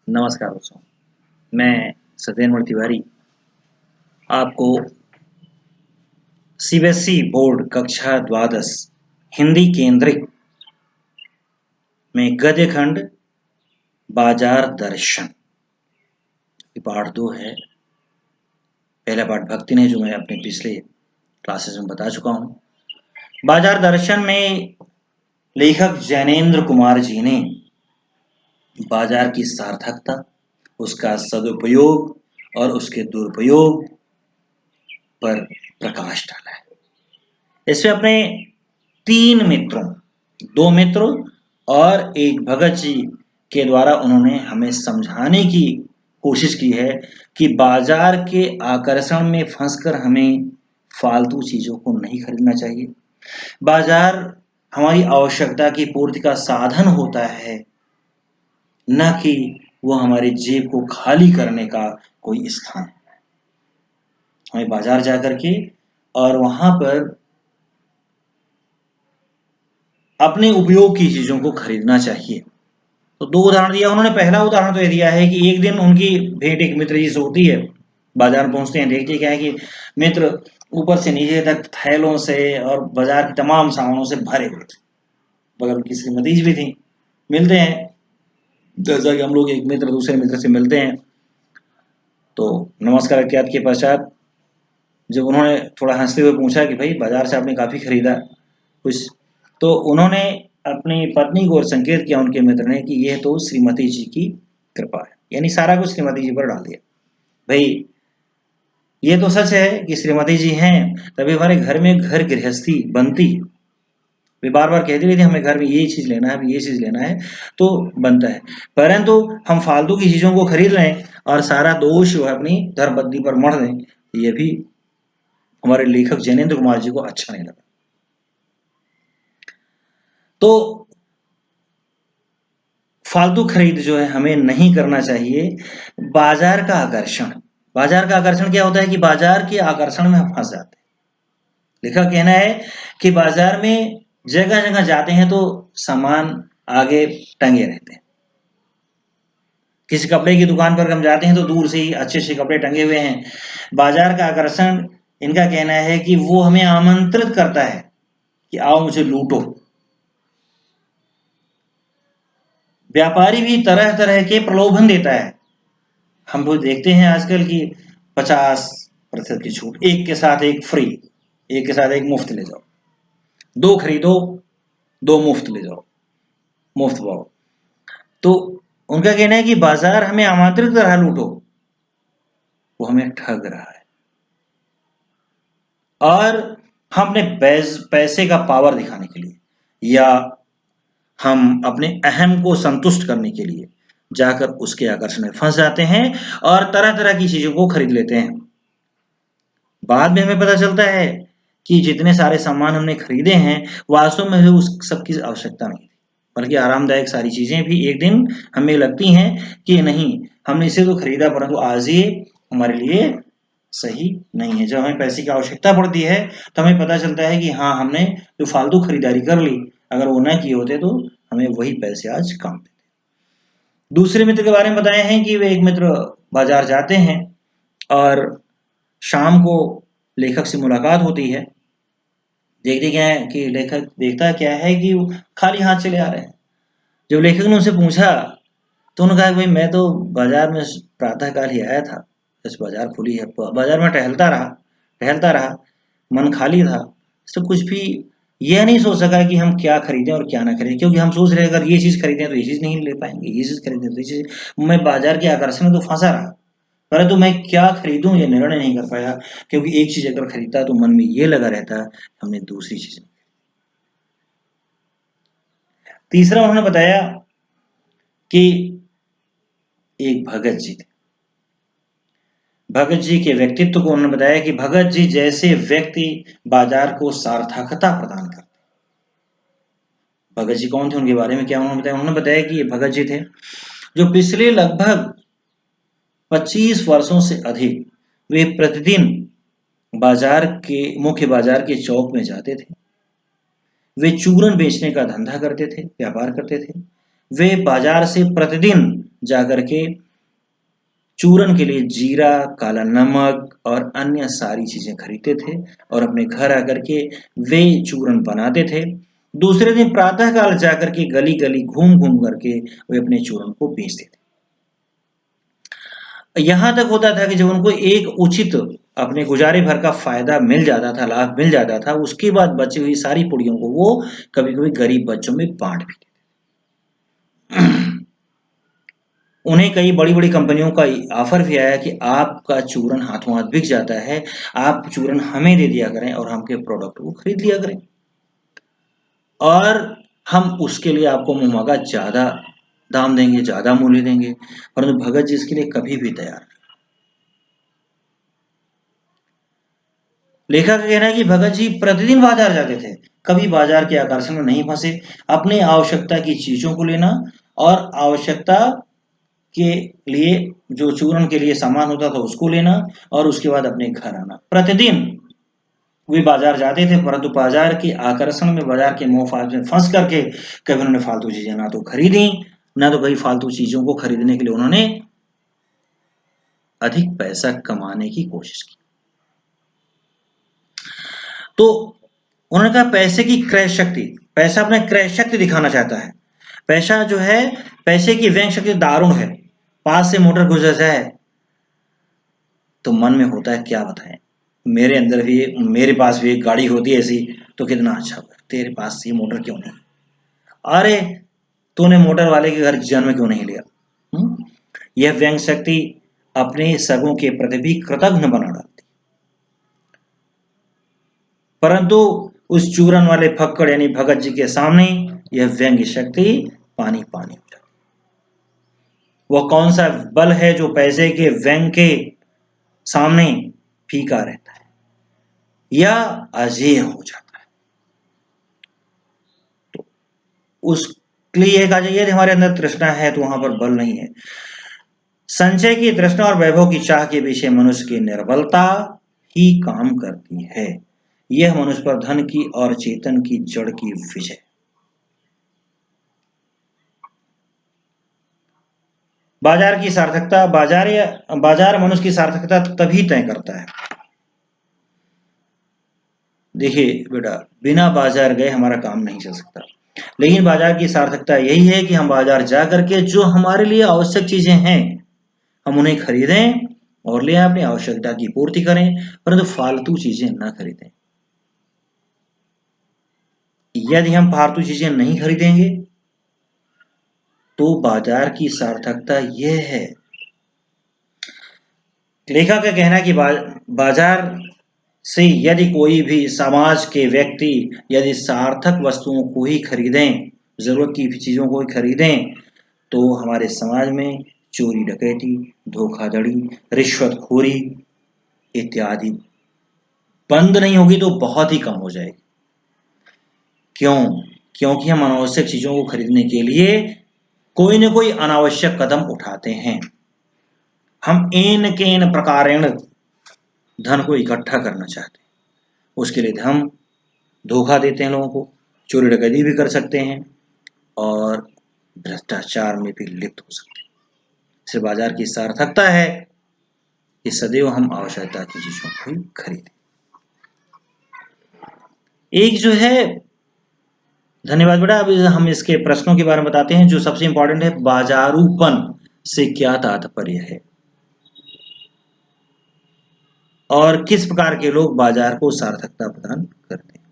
नमस्कार दोस्तों, मैं सत्येंद्र तिवारी आपको सीबीएसई बोर्ड कक्षा द्वादश हिंदी केंद्रित में गद्य खंड बाजार दर्शन पार्ट 2 है। पहला पार्ट भक्ति ने जो मैं अपने पिछले क्लासेस में बता चुका हूँ। बाजार दर्शन में लेखक जैनेन्द्र कुमार जी ने बाजार की सार्थकता, उसका सदुपयोग और उसके दुरुपयोग पर प्रकाश डाला है। इसमें अपने 3 मित्रों, 2 मित्रों और एक भगत जी के द्वारा उन्होंने हमें समझाने की कोशिश की है कि बाजार के आकर्षण में फंसकर हमें फालतू चीजों को नहीं खरीदना चाहिए। बाजार हमारी आवश्यकता की पूर्ति का साधन होता है, न कि वो हमारे जेब को खाली करने का कोई स्थान। हमें बाजार जाकर के और वहां पर अपने उपयोग की चीजों को खरीदना चाहिए। तो 2 उदाहरण दिया उन्होंने। पहला उदाहरण तो ये दिया है कि एक दिन उनकी भेंट एक मित्र जी से होती है। बाजार पहुंचते हैं, देखते क्या है कि मित्र ऊपर से नीचे तक थैलों से और बाजार के तमाम सामानों से भरे हुए थे। बगल की श्रीमती जी भी थी। मिलते हैं, जैसा कि हम लोग एक मित्र दूसरे मित्र से मिलते हैं, तो नमस्कार इत्यादि के पश्चात जब उन्होंने थोड़ा हंसते हुए पूछा कि भाई बाजार से आपने काफी खरीदा कुछ, तो उन्होंने अपनी पत्नी को संकेत किया उनके मित्र ने कि यह तो श्रीमती जी की कृपा है, यानी सारा कुछ श्रीमती जी पर डाल दिया। भाई ये तो सच है कि श्रीमती जी हैं तभी हमारे घर में घर गृहस्थी बनती। वे बार बार कहती रहती हमें घर में ये चीज लेना है, ये चीज लेना है, तो बनता है। परंतु हम फालतू की चीजों को खरीद लें और सारा दोष जो है अपनी धर्मपत्नी पर मढ़ दें, ये भी हमारे लेखक जैनेन्द्र कुमार जी को अच्छा नहीं लगा। तो फालतू खरीद जो है हमें नहीं करना चाहिए। बाजार का आकर्षण, बाजार का आकर्षण क्या होता है कि बाजार के आकर्षण में हम फंस जाते हैं। लेखक कहना है कि बाजार में जगह जगह जाते हैं तो सामान आगे टंगे रहते हैं। किसी कपड़े की दुकान पर हम जाते हैं तो दूर से ही अच्छे अच्छे कपड़े टंगे हुए हैं। बाजार का आकर्षण, इनका कहना है कि वो हमें आमंत्रित करता है कि आओ मुझे लूटो। व्यापारी भी तरह तरह के प्रलोभन देता है। हम वो देखते हैं आजकल की 50% की छूट, एक के साथ एक फ्री, एक के साथ एक मुफ्त ले जाओ, 2 खरीदो 2 मुफ्त ले जाओ, मुफ्त पाओ। तो उनका कहना है कि बाजार हमें आमंत्रित कर रहा है लूटो, वो हमें ठग रहा है। और हम अपने पैसे का पावर दिखाने के लिए या हम अपने अहम को संतुष्ट करने के लिए जाकर उसके आकर्षण में फंस जाते हैं और तरह तरह की चीजों को खरीद लेते हैं। बाद में हमें पता चलता है कि जितने सारे सामान हमने खरीदे हैं वास्तव में उस सबकी आवश्यकता नहीं थी, बल्कि आरामदायक सारी चीजें भी एक दिन हमें लगती हैं कि नहीं, हमने इसे तो खरीदा परंतु आज ये हमारे लिए सही नहीं है। जब हमें पैसे की आवश्यकता पड़ती है तो हमें पता चलता है कि हाँ, हमने जो फालतू खरीदारी कर ली, अगर वो न किए होते तो हमें वही पैसे आज काम देते। दूसरे मित्र के बारे में बताए हैं कि वे एक मित्र बाजार जाते हैं और शाम को लेखक से मुलाकात होती है। देखते क्या है कि लेखक देखता क्या है कि वो खाली हाथ चले आ रहे हैं। जब लेखक ने उनसे पूछा तो उन्होंने कहा कि भाई मैं तो बाजार में प्रातःकाल ही आया था, बस बाजार खुली है, बाजार में टहलता रहा, मन खाली था, तो कुछ भी यह नहीं सोच सका कि हम क्या खरीदें और क्या ना खरीदें, क्योंकि हम सोच रहे अगर ये चीज खरीदें तो ये चीज नहीं ले पाएंगे, ये चीज खरीदें तो ये चीज। मैं बाजार के आकर्षण में तो फंसा रहा, परंतु मैं क्या खरीदूं ये निर्णय नहीं कर पाया, क्योंकि एक चीज अगर खरीदता तो मन में ये लगा रहता हमने दूसरी चीज। तीसरा उन्होंने बताया कि एक भगत जी थे। भगत जी के व्यक्तित्व को उन्होंने बताया कि भगत जी जैसे व्यक्ति बाजार को सार्थकता प्रदान करते। भगत जी कौन थे, उनके बारे में क्या उन्होंने बताया? उन्होंने बताया कि ये भगत जी थे जो पिछले लगभग 25 वर्षों से अधिक वे प्रतिदिन मुख्य बाजार के चौक में जाते थे। वे चूरन बेचने का धंधा करते थे, व्यापार करते थे। वे बाजार से प्रतिदिन जाकर के चूरन के लिए जीरा, काला नमक और अन्य सारी चीजें खरीदते थे और अपने घर आकर के वे चूरन बनाते थे। दूसरे दिन प्रातः काल जाकर के गली गली घूम घूम करके वे अपने चूरन को बेचते थे। यहाँ तक होता था कि जब उनको एक उचित अपने गुजारे भर का फायदा मिल जाता था, लाभ मिल जाता था, उसके बाद बची हुई सारी पुड़ियों को वो कभी-कभी गरीब बच्चों में बांट भी देते। उन्हें कई बड़ी-बड़ी कंपनियों का ऑफर भी आया कि आपका चूरन हाथों हाथ बिक जाता है, आप चूरन हमें दे दिया करें और हमके प्रोडक्ट को खरीद लिया करें और हम उसके लिए आपको मुँहमांगा ज़्यादा दाम देंगे, ज़्यादा मूल्य देंगे। परंतु भगत जी इसके लिए कभी भी तैयार नहीं। लेखक का कहना है कि भगत जी प्रतिदिन बाजार जाते थे, कभी बाजार के आकर्षण में नहीं फंसे, अपने आवश्यकता की चीजों को लेना और आवश्यकता के लिए जो चूरन के लिए सामान होता था उसको लेना और उसके बाद अपने घर आना। प्रतिदिन वे बाजार जाते थे, परंतु बाजार के आकर्षण में, बाजार के मोह फाल में फंस करके कभी उन्होंने फालतू चीजें ना तो खरीदी, ना तो कभी फालतू चीजों को खरीदने के लिए उन्होंने अधिक पैसा कमाने की कोशिश की। तो उन्होंने कहा पैसे की क्रय शक्ति, पैसा अपने क्रय शक्ति दिखाना चाहता है। पैसा जो है, पैसे की व्यंग शक्ति दारुण है। पास से मोटर गुजर जाए तो मन में होता है क्या बताएं, मेरे अंदर भी, मेरे पास भी एक गाड़ी होती है ऐसी तो कितना अच्छा होगा, तेरे पास ये मोटर क्यों नहीं, अरे तूने मोटर वाले के घर जन्म क्यों नहीं लिया। यह व्यंग शक्ति अपने सगों के प्रति भी कृतज्ञ बना डालती, परंतु उस चूरन वाले फक्कड़ यानी भगत जी के सामने यह व्यंग्य शक्ति पानी पानी हो जाती। वह कौन सा बल है जो पैसे के व्यंग के सामने फीका रहता है या अजेय हो जाता है। तो उसके लिए कहा जाए यदि हमारे अंदर तृष्णा है तो वहां पर बल नहीं है। संचय की तृष्णा और वैभव की चाह के पीछे मनुष्य की निर्बलता ही काम करती है। यह मनुष्य पर धन की और चेतन की जड़ की विजय। बाजार की सार्थकता, बाजार मनुष्य की सार्थकता तभी तय करता है। देखिए बेटा, बिना बाजार गए हमारा काम नहीं चल सकता, लेकिन बाजार की सार्थकता यही है कि हम बाजार जा करके जो हमारे लिए आवश्यक चीजें हैं हम उन्हें खरीदें और ले अपनी आवश्यकता की पूर्ति करें, परंतु फालतू चीजें ना खरीदें। यदि हम फालतू चीजें नहीं खरीदेंगे तो बाजार की सार्थकता यह है। लेखक का कहना है कि बाजार से यदि कोई भी समाज के व्यक्ति यदि सार्थक वस्तुओं को ही खरीदें, जरूरत की चीजों को ही खरीदें, तो हमारे समाज में चोरी डकैती, धोखाधड़ी, रिश्वतखोरी इत्यादि बंद नहीं होगी तो बहुत ही कम हो जाएगी। क्यों? क्योंकि हम अनावश्यक चीजों को खरीदने के लिए कोई न कोई अनावश्यक कदम उठाते हैं। हम एन केन प्रकारेण धन को इकट्ठा करना चाहते हैं, उसके लिए हम धोखा देते हैं लोगों को, चोरी डकैती भी कर सकते हैं और भ्रष्टाचार में भी लिप्त हो सकते हैं। इससे बाजार की सार्थकता है कि सदैव हम आवश्यकता की चीजों को ही खरीदें। एक जो है, धन्यवाद बेटा, अब हम इसके प्रश्नों के बारे में बताते हैं। जो सबसे इंपॉर्टेंट है, बाजारूपन से क्या तात्पर्य है और किस प्रकार के लोग बाजार को सार्थकता प्रदान करते हैं।